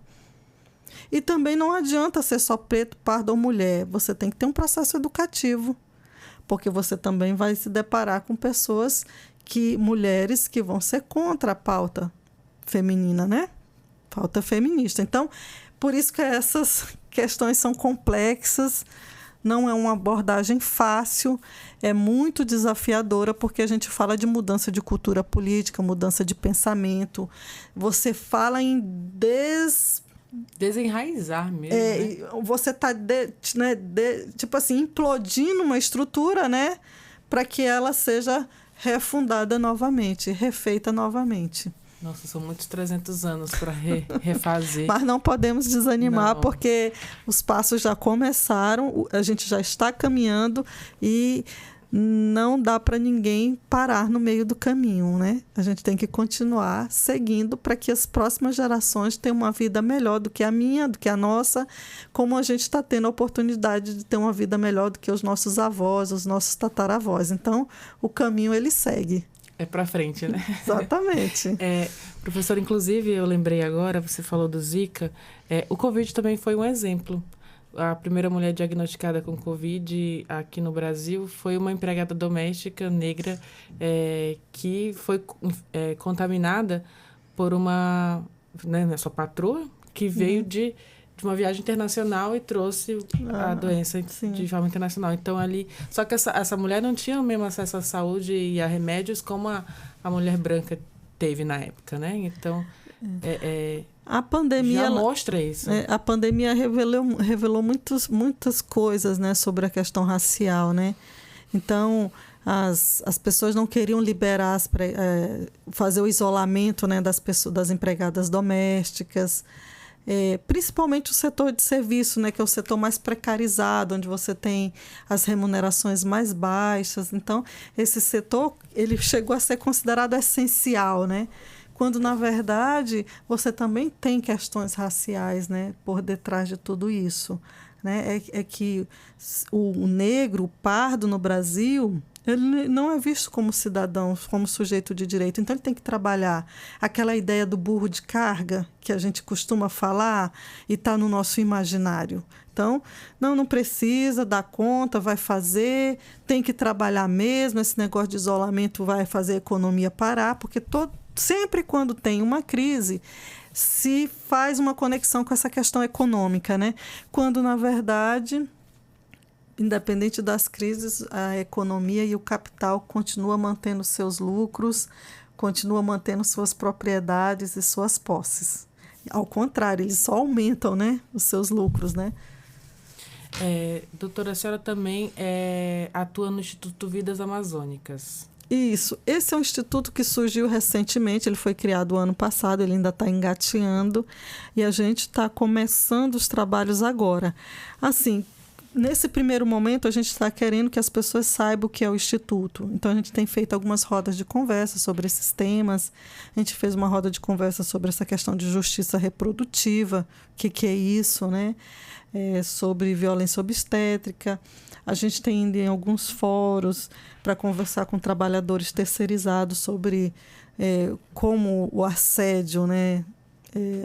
E também não adianta ser só preto, pardo ou mulher. Você tem que ter um processo educativo, porque você também vai se deparar com mulheres que vão ser contra a pauta feminina, né? Pauta feminista. Então, por isso que essas questões são complexas, não é uma abordagem fácil, é muito desafiadora, porque a gente fala de mudança de cultura política, mudança de pensamento. Você fala em desenraizar mesmo. Né? Você está tipo assim, implodindo uma estrutura, né, para que ela seja refundada novamente, refeita novamente. Nossa, são muitos 300 anos para refazer. Mas não podemos desanimar, porque os passos já começaram, a gente já está caminhando e não dá para ninguém parar no meio do caminho, né? A gente tem que continuar seguindo para que as próximas gerações tenham uma vida melhor do que a minha, do que a nossa, como a gente está tendo a oportunidade de ter uma vida melhor do que os nossos avós, os nossos tataravós. Então, o caminho, ele segue. É para frente, né? Exatamente. Professor, inclusive, eu lembrei agora, você falou do Zika, o Covid também foi um exemplo. A primeira mulher diagnosticada com Covid aqui no Brasil foi uma empregada doméstica negra que foi contaminada por sua patroa, que veio de uma viagem internacional e trouxe a doença de forma internacional. Então, só que essa mulher não tinha o mesmo acesso à saúde e a remédios como a mulher branca teve na época, né? Então, A pandemia já mostra isso. A pandemia revelou muitas coisas, né, sobre a questão racial, né? Então, as pessoas não queriam liberar, fazer o isolamento, né, das empregadas domésticas, principalmente o setor de serviço, né, que é o setor mais precarizado, onde você tem as remunerações mais baixas. Então, esse setor ele chegou a ser considerado essencial, né? Quando, na verdade, você também tem questões raciais, né, por detrás de tudo isso. Né? É que o negro, o pardo no Brasil, ele não é visto como cidadão, como sujeito de direito. Então, ele tem que trabalhar aquela ideia do burro de carga, que a gente costuma falar e está no nosso imaginário. Então, não precisa dar conta, vai fazer, tem que trabalhar mesmo, esse negócio de isolamento vai fazer a economia parar, porque sempre quando tem uma crise, se faz uma conexão com essa questão econômica, né? Quando, na verdade, independente das crises, a economia e o capital continuam mantendo seus lucros, continuam mantendo suas propriedades e suas posses. Ao contrário, eles só aumentam, né, os seus lucros, né? Doutora, a senhora também atua no Instituto Vidas Amazônicas. Isso. Esse é um instituto que surgiu recentemente, ele foi criado ano passado, ele ainda está engateando e a gente está começando os trabalhos agora. Assim, nesse primeiro momento, a gente está querendo que as pessoas saibam o que é o Instituto. Então, a gente tem feito algumas rodas de conversa sobre esses temas. A gente fez uma roda de conversa sobre essa questão de justiça reprodutiva, o que é isso, né? Sobre violência obstétrica. A gente tem ido em alguns fóruns para conversar com trabalhadores terceirizados sobre como o assédio, né,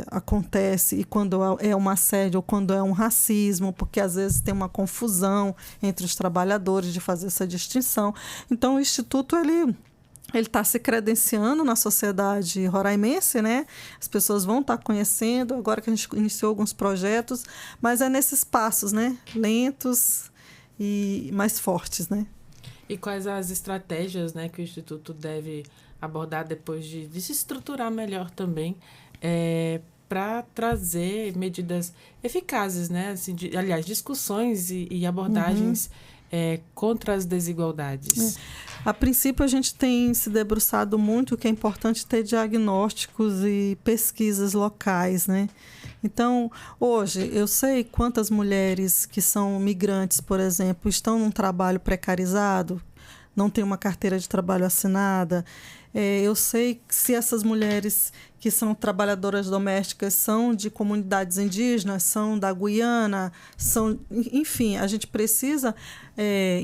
acontece e quando é um assédio ou quando é um racismo, porque às vezes tem uma confusão entre os trabalhadores de fazer essa distinção. Então, o Instituto ele está se credenciando na sociedade roraimense, né? As pessoas vão estar conhecendo, agora que a gente iniciou alguns projetos, mas é nesses passos, né? Lentos e mais fortes, né? E quais as estratégias, né, que o Instituto deve abordar depois de se estruturar melhor também, para trazer medidas eficazes, né? Assim, aliás, discussões e abordagens contra as desigualdades. A princípio, a gente tem se debruçado muito que é importante ter diagnósticos e pesquisas locais, né? Então, hoje, eu sei quantas mulheres que são migrantes, por exemplo, estão num trabalho precarizado, não têm uma carteira de trabalho assinada. Eu sei se essas mulheres que são trabalhadoras domésticas são de comunidades indígenas, são da Guiana, enfim, a gente precisa,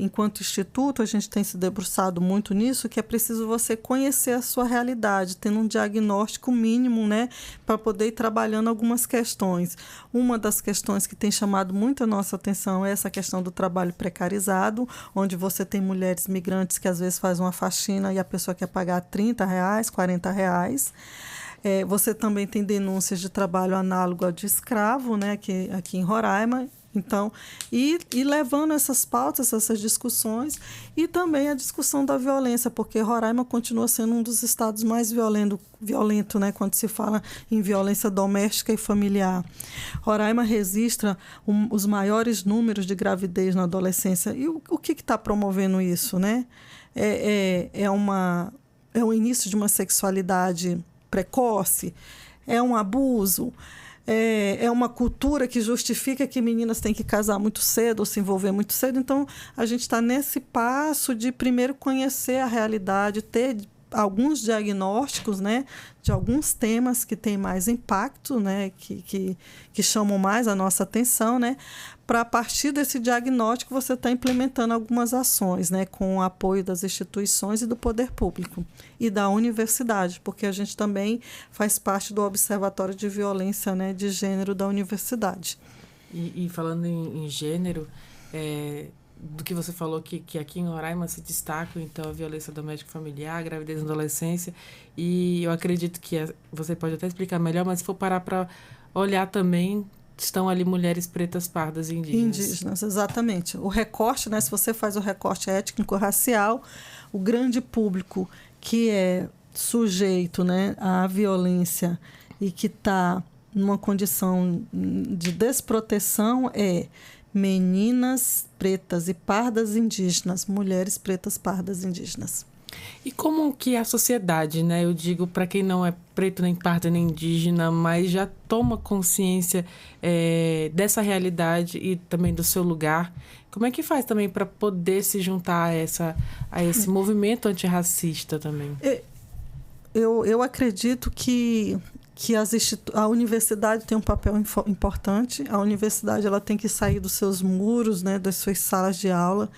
enquanto instituto, a gente tem se debruçado muito nisso, que é preciso você conhecer a sua realidade, tendo um diagnóstico mínimo, né, para poder ir trabalhando algumas questões. Uma das questões que tem chamado muito a nossa atenção é essa questão do trabalho precarizado, onde você tem mulheres migrantes que às vezes fazem uma faxina e a pessoa quer pagar R$30, R$40. Você também tem denúncias de trabalho análogo ao de escravo, né, aqui em Roraima. Então, e levando essas pautas, essas discussões, e também a discussão da violência, porque Roraima continua sendo um dos estados mais violento, né, quando se fala em violência doméstica e familiar. Roraima registra os maiores números de gravidez na adolescência. E o que está promovendo isso, né? É o início de uma sexualidade precoce, é um abuso, é uma cultura que justifica que meninas têm que casar muito cedo ou se envolver muito cedo. Então, a gente está nesse passo de primeiro conhecer a realidade, ter alguns diagnósticos, né, de alguns temas que têm mais impacto, né, que chamam mais a nossa atenção, né, para a partir desse diagnóstico você está implementando algumas ações, né, com o apoio das instituições e do poder público e da universidade, porque a gente também faz parte do Observatório de Violência, né, de Gênero da universidade. E falando em gênero, do que você falou que aqui em Roraima se destaca, então, a violência doméstica familiar, a gravidez na adolescência, e eu acredito que você pode até explicar melhor, mas se for parar para olhar também, estão ali mulheres pretas, pardas e indígenas. Indígenas, exatamente. O recorte, né, se você faz o recorte étnico-racial, o grande público que é sujeito, né, à violência e que está numa condição de desproteção é meninas pretas e pardas indígenas, mulheres pretas pardas indígenas. E como que a sociedade, né? Eu digo para quem não é preto, nem pardo, nem indígena, mas já toma consciência dessa realidade e também do seu lugar, como é que faz também para poder se juntar a esse movimento antirracista também? Eu acredito que a universidade tem um papel importante. A universidade ela tem que sair dos seus muros, né, das suas salas de aula,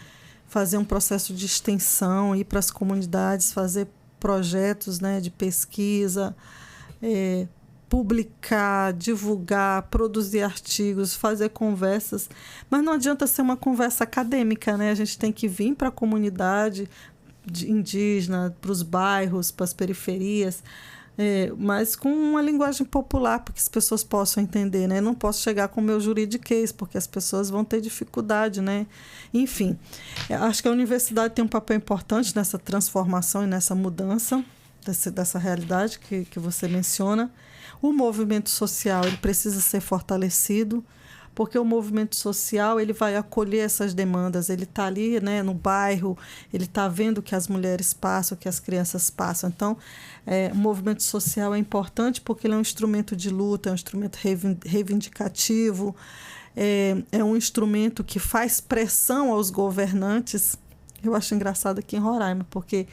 fazer um processo de extensão, ir para as comunidades, fazer projetos, né, de pesquisa, publicar, divulgar, produzir artigos, fazer conversas. Mas não adianta ser uma conversa acadêmica, né? A gente tem que vir para a comunidade indígena, para os bairros, para as periferias, mas com uma linguagem popular, para que as pessoas possam entender, né? Eu não posso chegar com o meu juridiquês, porque as pessoas vão ter dificuldade, né? Enfim, acho que a universidade tem um papel importante nessa transformação e nessa mudança dessa realidade que você menciona. O movimento social ele precisa ser fortalecido, porque o movimento social ele vai acolher essas demandas. Ele está ali, né, no bairro, ele está vendo o que as mulheres passam, o que as crianças passam. Então, o movimento social é importante porque ele é um instrumento de luta, é um instrumento reivindicativo, é um instrumento que faz pressão aos governantes. Eu acho engraçado aqui em Roraima, porque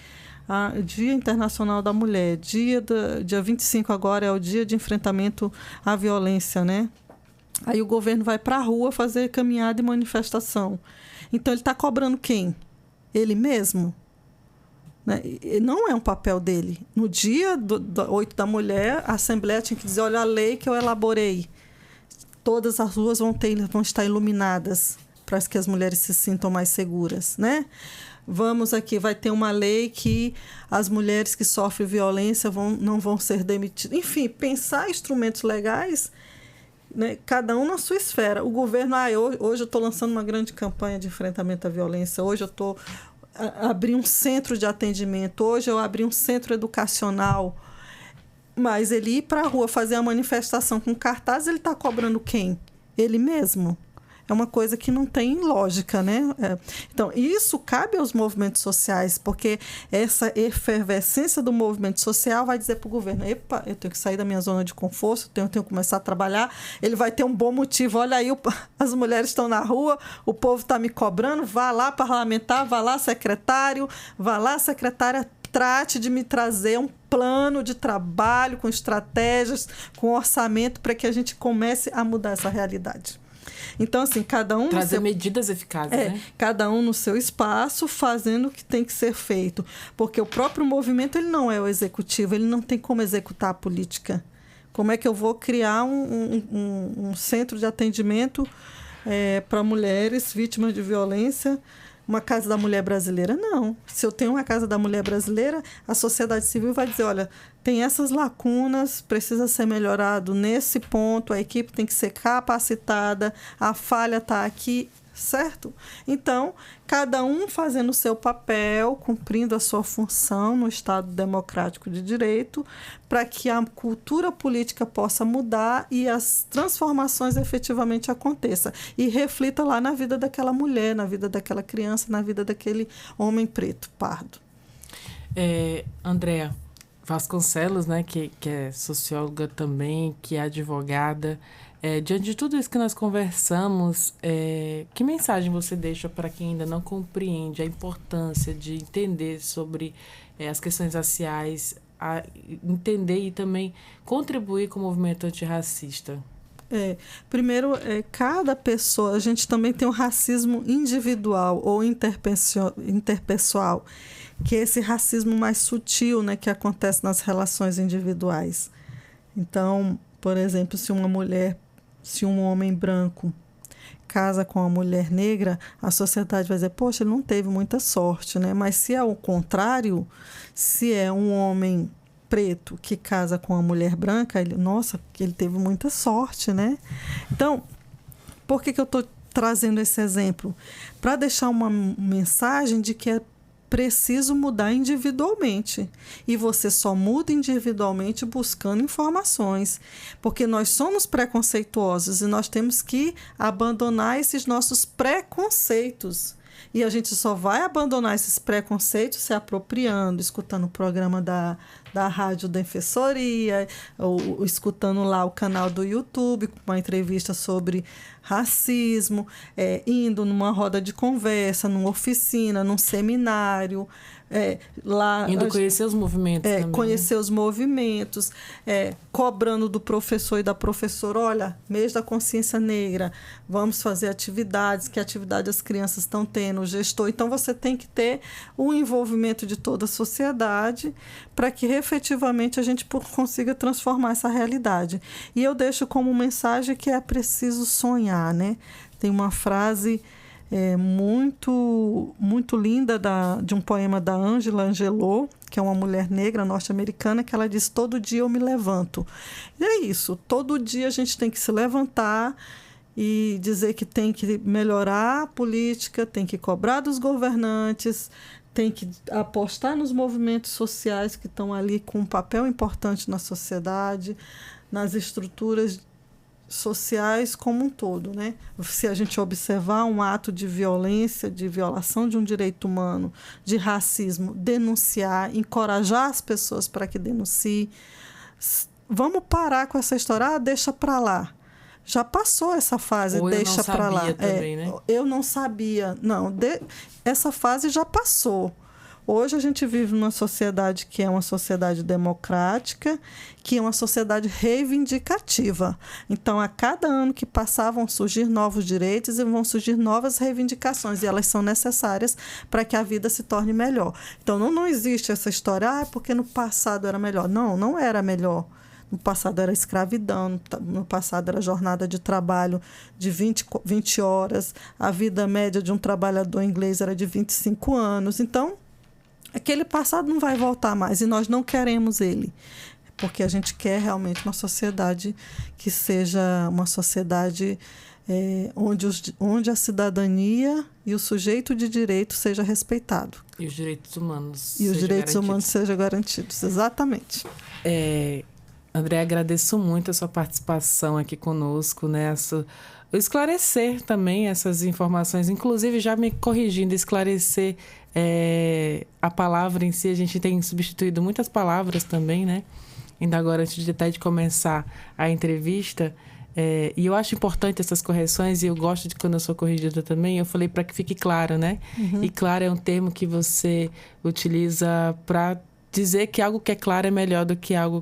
o Dia Internacional da Mulher, dia 25 agora é o dia de enfrentamento à violência, né? Aí o governo vai para a rua fazer caminhada e manifestação. Então, ele está cobrando quem? Ele mesmo? Né? E não é um papel dele. No dia do 8 da mulher, a Assembleia tinha que dizer, olha a lei que eu elaborei. Todas as ruas vão estar iluminadas para que as mulheres se sintam mais seguras, né? Vamos aqui, vai ter uma lei que as mulheres que sofrem violência não vão ser demitidas. Enfim, pensar instrumentos legais, né, cada um na sua esfera. O governo, hoje eu estou lançando uma grande campanha de enfrentamento à violência, hoje eu estou abrindo um centro de atendimento, hoje eu abri um centro educacional, mas ele ir para a rua fazer a manifestação com cartaz, ele está cobrando quem? Ele mesmo? É uma coisa que não tem lógica, né? Então, isso cabe aos movimentos sociais, porque essa efervescência do movimento social vai dizer para o governo, epa, eu tenho que sair da minha zona de conforto, eu tenho que começar a trabalhar, ele vai ter um bom motivo, olha aí, as mulheres estão na rua, o povo está me cobrando, vá lá parlamentar, vá lá secretário, vá lá secretária, trate de me trazer um plano de trabalho com estratégias, com orçamento, para que a gente comece a mudar essa realidade. Então, assim, cada um... Trazer medidas eficazes, né? Cada um no seu espaço, fazendo o que tem que ser feito. Porque o próprio movimento, ele não é o executivo, ele não tem como executar a política. Como é que eu vou criar um centro de atendimento para mulheres vítimas de violência, uma Casa da Mulher Brasileira? Não. Se eu tenho uma Casa da Mulher Brasileira, a sociedade civil vai dizer, olha, tem essas lacunas, precisa ser melhorado nesse ponto, a equipe tem que ser capacitada, a falha está aqui, certo? Então, cada um fazendo o seu papel, cumprindo a sua função no Estado democrático de direito, para que a cultura política possa mudar e as transformações efetivamente aconteçam. E reflita lá na vida daquela mulher, na vida daquela criança, na vida daquele homem preto, pardo. Andréa Vasconcelos, né, que é socióloga também, que é advogada, diante de tudo isso que nós conversamos, que mensagem você deixa para quem ainda não compreende a importância de entender sobre as questões raciais, entender e também contribuir com o movimento antirracista? Primeiro, cada pessoa, a gente também tem o racismo individual ou interpessoal, que é esse racismo mais sutil, né, que acontece nas relações individuais. Então, por exemplo, se um homem branco casa com uma mulher negra, a sociedade vai dizer, poxa, ele não teve muita sorte, né? Mas se é o contrário, se é um homem preto que casa com uma mulher branca, ele teve muita sorte, né? Então, por que eu estou trazendo esse exemplo? Para deixar uma mensagem de que é preciso mudar individualmente. E você só muda individualmente buscando informações. Porque nós somos preconceituosos e nós temos que abandonar esses nossos preconceitos. E a gente só vai abandonar esses preconceitos se apropriando, escutando o programa da Rádio Defensoria, ou escutando lá o canal do YouTube, com uma entrevista sobre racismo, indo numa roda de conversa, numa oficina, num seminário. Indo conhecer os movimentos também. Conhecer os movimentos, cobrando do professor e da professora, olha, mês da consciência negra, vamos fazer atividades, que atividade as crianças estão tendo, o gestor. Então, você tem que ter o envolvimento de toda a sociedade para que, efetivamente, a gente consiga transformar essa realidade. E eu deixo como mensagem que é preciso sonhar, né? Tem uma frase muito, muito linda de um poema da Angela Angelou, que é uma mulher negra norte-americana, que ela diz: todo dia eu me levanto. E é isso, todo dia a gente tem que se levantar e dizer que tem que melhorar a política, tem que cobrar dos governantes, tem que apostar nos movimentos sociais que estão ali com um papel importante na sociedade, nas estruturas sociais como um todo, né? Se a gente observar um ato de violência, de violação de um direito humano, de racismo, denunciar, encorajar as pessoas para que denunciem. Vamos parar com essa história, deixa para lá. Já passou essa fase, deixa para lá. Também, né? Eu não sabia. Não, essa fase já passou. Hoje a gente vive numa sociedade que é uma sociedade democrática, que é uma sociedade reivindicativa. Então, a cada ano que passar, vão surgir novos direitos e vão surgir novas reivindicações, e elas são necessárias para que a vida se torne melhor. Então, não existe essa história, porque no passado era melhor. Não era melhor. No passado era escravidão, no passado era jornada de trabalho de 20 horas, a vida média de um trabalhador inglês era de 25 anos. Então, aquele passado não vai voltar mais e nós não queremos ele, porque a gente quer realmente uma sociedade que seja uma sociedade onde a cidadania e o sujeito de direito seja respeitado. E os direitos humanos sejam garantidos. Exatamente. André, agradeço muito a sua participação aqui conosco, né? Esclarecer também essas informações, inclusive já me corrigindo, esclarecer a palavra em si. A gente tem substituído muitas palavras também, né? Ainda agora, antes de começar a entrevista, e eu acho importante essas correções, e eu gosto de quando eu sou corrigida também, eu falei para que fique claro, né? Uhum. E claro é um termo que você utiliza para dizer que algo que é claro é melhor do que algo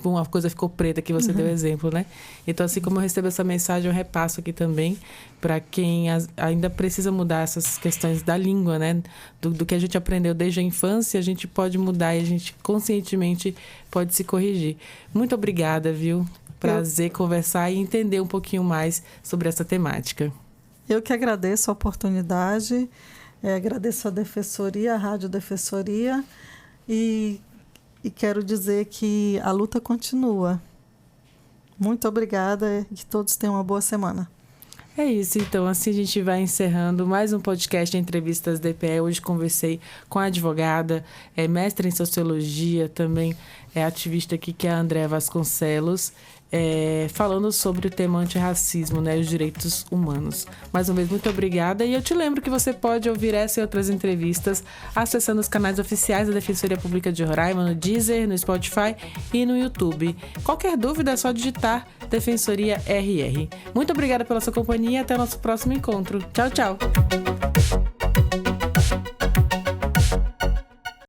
uma coisa ficou preta, que você deu exemplo, né? Então, assim como eu recebo essa mensagem, eu repasso aqui também para quem ainda precisa mudar essas questões da língua, né? Do que a gente aprendeu desde a infância, a gente pode mudar e a gente conscientemente pode se corrigir. Muito obrigada, viu? Prazer conversar e entender um pouquinho mais sobre essa temática. Eu que agradeço a oportunidade, agradeço a Defensoria, a Rádio Defensoria, e quero dizer que a luta continua. Muito obrigada e que todos tenham uma boa semana. É isso, então assim a gente vai encerrando mais um podcast de Entrevistas DPE. Hoje conversei com a advogada, mestre em Sociologia, também ativista aqui, que é a Andréa Vasconcelos, falando sobre o tema antirracismo, né, os direitos humanos. Mais uma vez, muito obrigada. E eu te lembro que você pode ouvir essa e outras entrevistas acessando os canais oficiais da Defensoria Pública de Roraima, no Deezer, no Spotify e no YouTube. Qualquer dúvida é só digitar Defensoria RR. Muito obrigada pela sua companhia e até o nosso próximo encontro. Tchau, tchau!